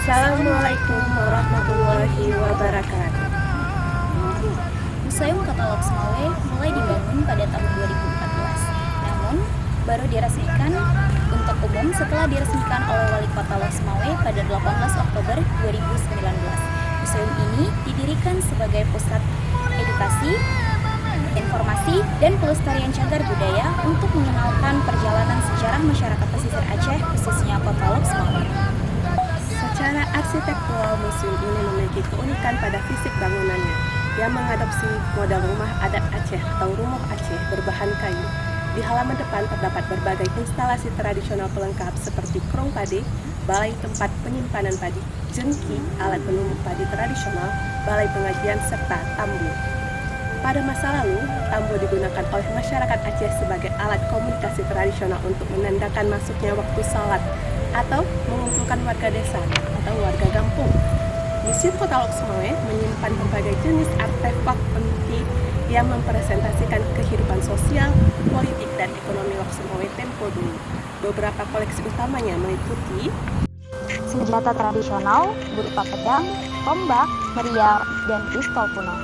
Assalamualaikum warahmatullahi wabarakatuh. Museum Kota Lok Sumawe mulai dibangun pada tahun 2014, namun baru diresmikan untuk umum setelah diresmikan oleh Wali Kota Lok Sumawe pada 18 Oktober 2019. Museum ini didirikan sebagai pusat edukasi, informasi, dan pelestarian cagar budaya untuk mengenalkan perjalanan sejarah masyarakat pesisir Aceh, khususnya Kota Lok Sumawe. Secara arsitektural, museum ini memiliki keunikan pada fisik bangunannya yang mengadopsi model rumah adat Aceh atau Rumuh Aceh berbahan kayu. Di halaman depan terdapat berbagai instalasi tradisional pelengkap seperti kerung padi, balai tempat penyimpanan padi, jengki, alat penumbuk padi tradisional, balai pengajian, serta tambu. Pada masa lalu, tambu digunakan oleh masyarakat Aceh sebagai alat komunikasi tradisional untuk menandakan masuknya waktu salat atau mengumpulkan warga desa atau warga kampung. Museum Kota Lok Sumawe menyimpan berbagai jenis artefak penting yang mempresentasikan kehidupan sosial, politik, dan ekonomi Lok Sumawe tempo dulu. Beberapa koleksi utamanya meliputi Senjata tradisional berupa pedang, tombak, meriam, dan pistol kuno.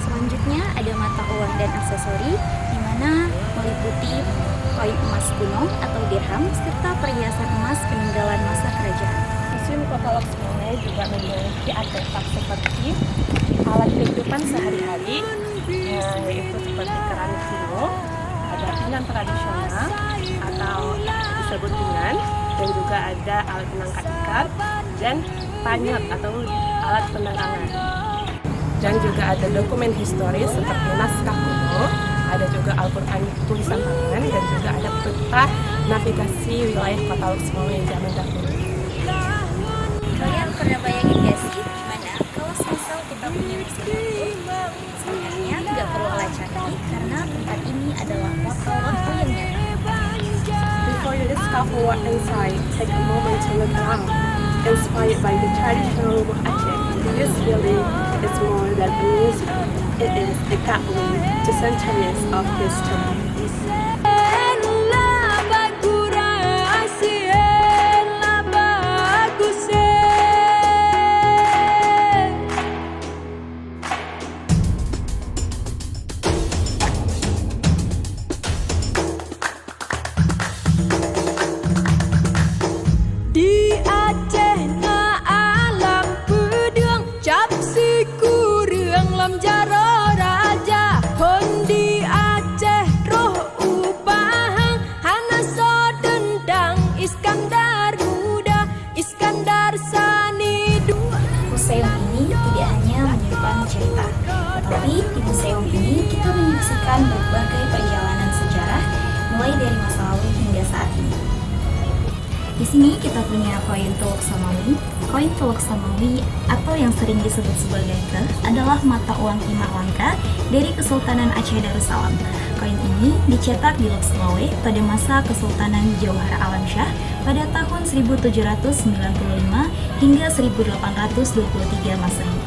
Selanjutnya ada mata uang dan aksesori, di mana meliputi koin emas kuno atau dirham serta perhiasan emas peninggalan masa kerajaan. Museum Kota Lok Sumawe juga memiliki artefak seperti alat kehidupan sehari-hari, yaitu seperti keramik kuno, ada pinggan tradisional atau disebut pinggan, dan juga ada alat penangkap ikan dan panyot atau alat penerangan. Dan juga ada dokumen historis seperti naskah kuno, ada juga Al-Quran tulisan tangan, dan juga ada peta navigasi wilayah Kota Lok Sumawe zaman dahulu. Kalian pernah bayangin gak sih gimana kalau semisal kita punya museum itu? Sebenarnya nggak perlu alat canggih karena tempat ini adalah foto-foto yang nyata. Before you discover what inside, take a moment to look around. Inspired by the traditional Rumuh Aceh, this building is more than a museum. It is a gateway to centuries of history. Di Aceh na alam pedang cap si kurang lam jaro raja hon di Aceh roh upahang hana so dendang Iskandar muda Iskandar Sani dua. Museum ini tidak hanya menyimpan cerita, tetapi di museum ini kita menyaksikan berbagai perjalanan sejarah mulai dari masa lalu hingga saat ini. Di sini kita punya koin Tuluk Samawi. Koin Tuluk Samawi atau yang sering disebut sebagai Keh adalah mata uang timah langka dari Kesultanan Aceh Darussalam. Koin ini dicetak di Lok Sumawe pada masa Kesultanan Jauhar Alamsyah pada tahun 1795 hingga 1823 Masehi.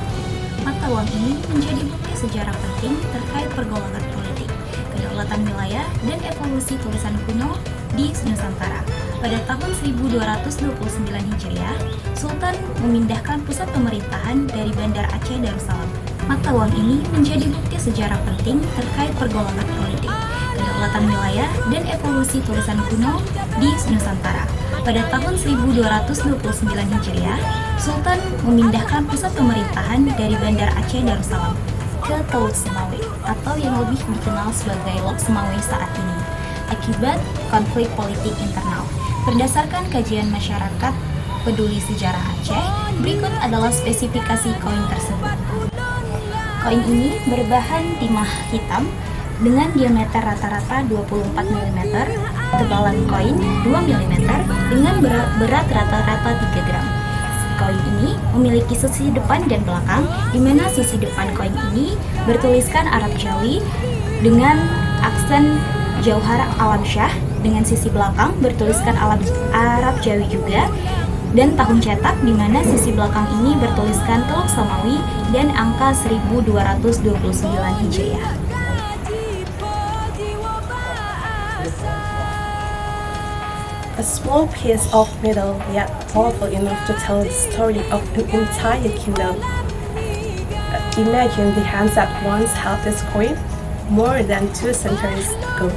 Mata uang ini menjadi bukti sejarah penting terkait pergolakan politik, kedaulatan wilayah, dan evolusi tulisan kuno di Nusantara. Pada tahun 1229 Hijriah, Sultan memindahkan pusat pemerintahan dari Bandar Aceh Darussalam. Mata uang ini menjadi bukti sejarah penting terkait pergolakan politik, kedaulatan wilayah, dan evolusi tulisan kuno di Nusantara. Pada tahun 1229 Hijriah, Sultan memindahkan pusat pemerintahan dari Bandar Aceh Darussalam ke Tuluk Sumawe atau yang lebih dikenal sebagai Lok Sumawe saat ini, akibat konflik politik internal. Berdasarkan kajian masyarakat peduli sejarah Aceh, berikut adalah spesifikasi koin tersebut. Koin ini berbahan timah hitam dengan diameter rata-rata 24 mm, tebalan koin 2 mm dengan berat rata-rata 3 gram. Koin ini memiliki sisi depan dan belakang, di mana sisi depan koin ini bertuliskan Arab Jawi dengan aksen Jauhar Alamsyah, dengan sisi belakang bertuliskan Arab Jawi juga, dan tahun cetak di mana sisi belakang ini bertuliskan Tuluk Samawi dan angka 1229 Hijriah. A small piece of metal, yet powerful enough to tell the story of an entire kingdom. Imagine the hands that once held this coin more than 2 centuries ago.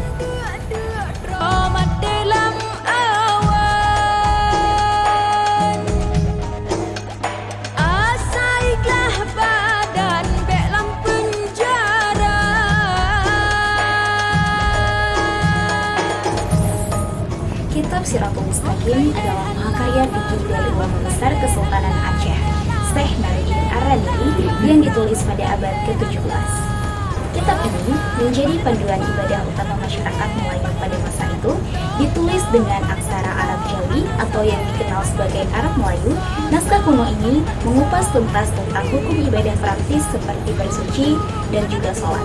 Rahmat dalam awan, asaiklah badan dalam penjara. Kitab Siratul Mustaqim adalah mahakarya fikih dari ulama besar Kesultanan Aceh, Syekh Nuruddin Ar-Radili, yang ditulis pada abad ke-17. Kitab ini menjadi panduan ibadah utama masyarakat Melayu pada masa itu, ditulis dengan aksara Arab Jawi atau yang dikenal sebagai Arab Melayu. Naskah kuno ini mengupas tuntas tentang hukum ibadah praktis seperti bersuci dan juga sholat.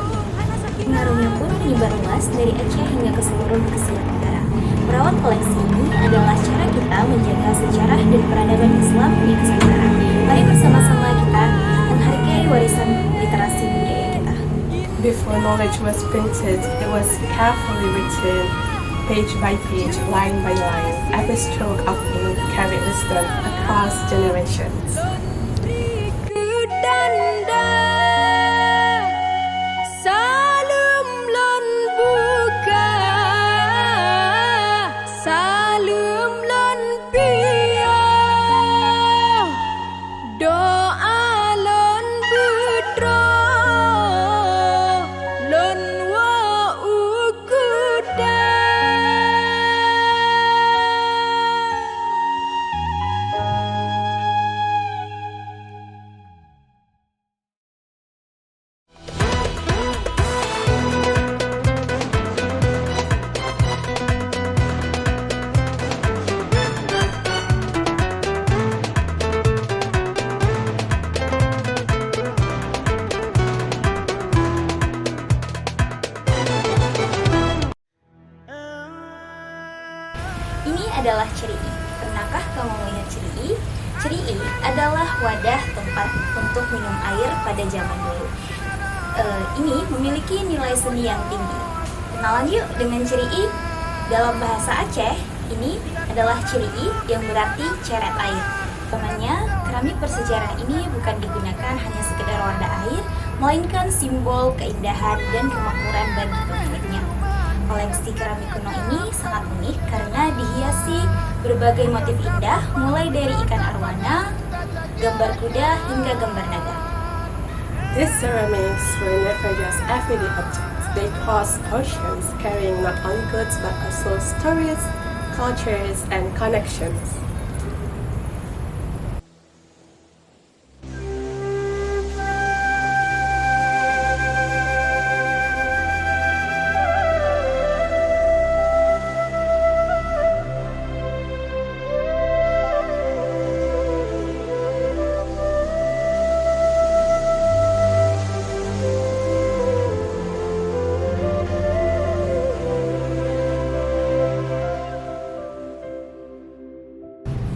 Pengaruhnya pun menyebar luas dari Aceh hingga ke seluruh Asia Tenggara. Merawat koleksi ini adalah cara kita menjaga sejarah dan peradaban Islam di Nusantara. Mari bersama-sama kita menghargai warisan literasi budaya kita. Before knowledge was printed, it was carefully written, page by page, line by line. Every stroke of ink carried wisdom across generations. Kedanda Salam lan buka, salam lan piya, doa lan putra, lan wa ukuda. Ini adalah ceri'i. Pernahkah kamu melihat ceri'i? Ceri'i adalah wadah tempat untuk minum air pada zaman dulu. Ini memiliki nilai seni yang tinggi. Kenalan yuk dengan ceri'i. Dalam bahasa Aceh, ini adalah ceri'i yang berarti ceret air. Namanya, keramik bersejarah ini bukan digunakan hanya sekedar wadah air, melainkan simbol keindahan dan kemakmuran bagi pemiliknya. Koleksi keramik kuno ini sangat unik karena dihiasi berbagai motif indah, mulai dari ikan arwana, gambar kuda, hingga gambar naga. These ceramics were never just everyday objects. They crossed oceans, carrying not only goods but also stories, cultures, and connections.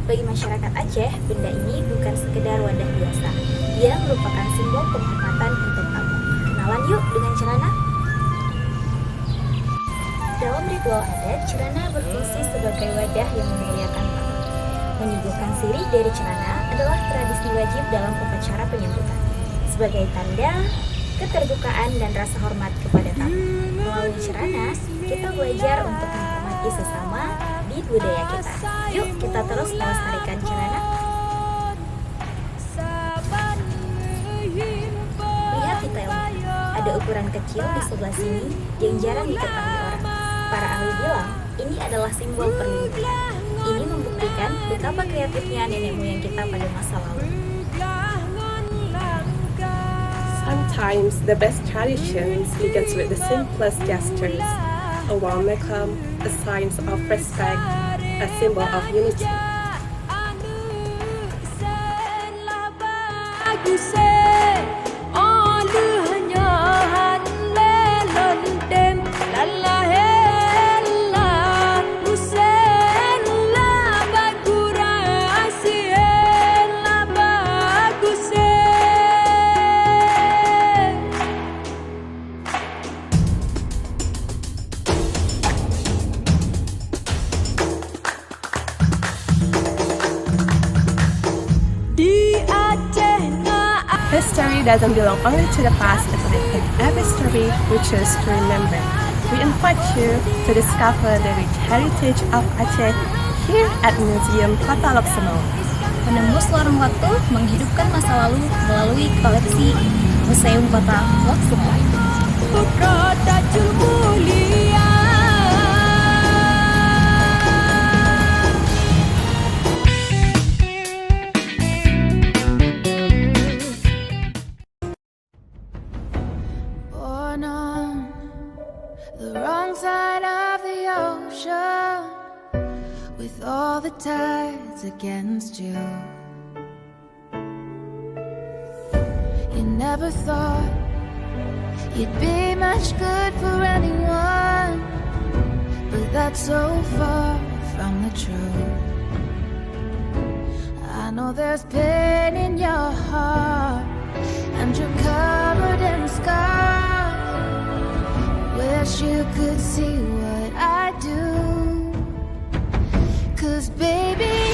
Bagi masyarakat Aceh, benda ini bukan sekedar wadah biasa. Dia merupakan simbol penghormatan untuk tamu. Kenalan yuk dengan celana. Dalam ritual adat, celana berfungsi sebagai wadah yang memuliakan tamu. Menyuguhkan sirih dari celana adalah tradisi wajib dalam upacara penyambutan. Sebagai tanda keterbukaan dan rasa hormat kepada tamu. Melalui celana, kita belajar untuk menghormati sesama di budaya kita. Yuk kita terus melestarikan celana. Lihat detailnya, ada ukuran kecil di sebelah sini yang jarang diketahui orang. Para ahli bilang, ini adalah simbol perlindungan. Ini membuktikan betapa kreatifnya nenek moyang kita pada masa lalu. Sometimes the best traditions begins with the simplest gestures. A warm welcome, a sign of respect, a symbol of unity. This story doesn't belong only to the past, it's in every story we choose to remember. We invite you to discover the rich heritage of Aceh here at Museum Kota Lokseno. Menembus lorong waktu, menghidupkan masa lalu melalui koleksi Museum Kota Lokseno. Putra Tajul Mulia. Born on the wrong side of the ocean, with all the tides against you. You never thought you'd be much good for anyone, but that's so far from the truth. I know there's pain in your heart, and you're covered in scars. Wish you could see what I do, 'cause baby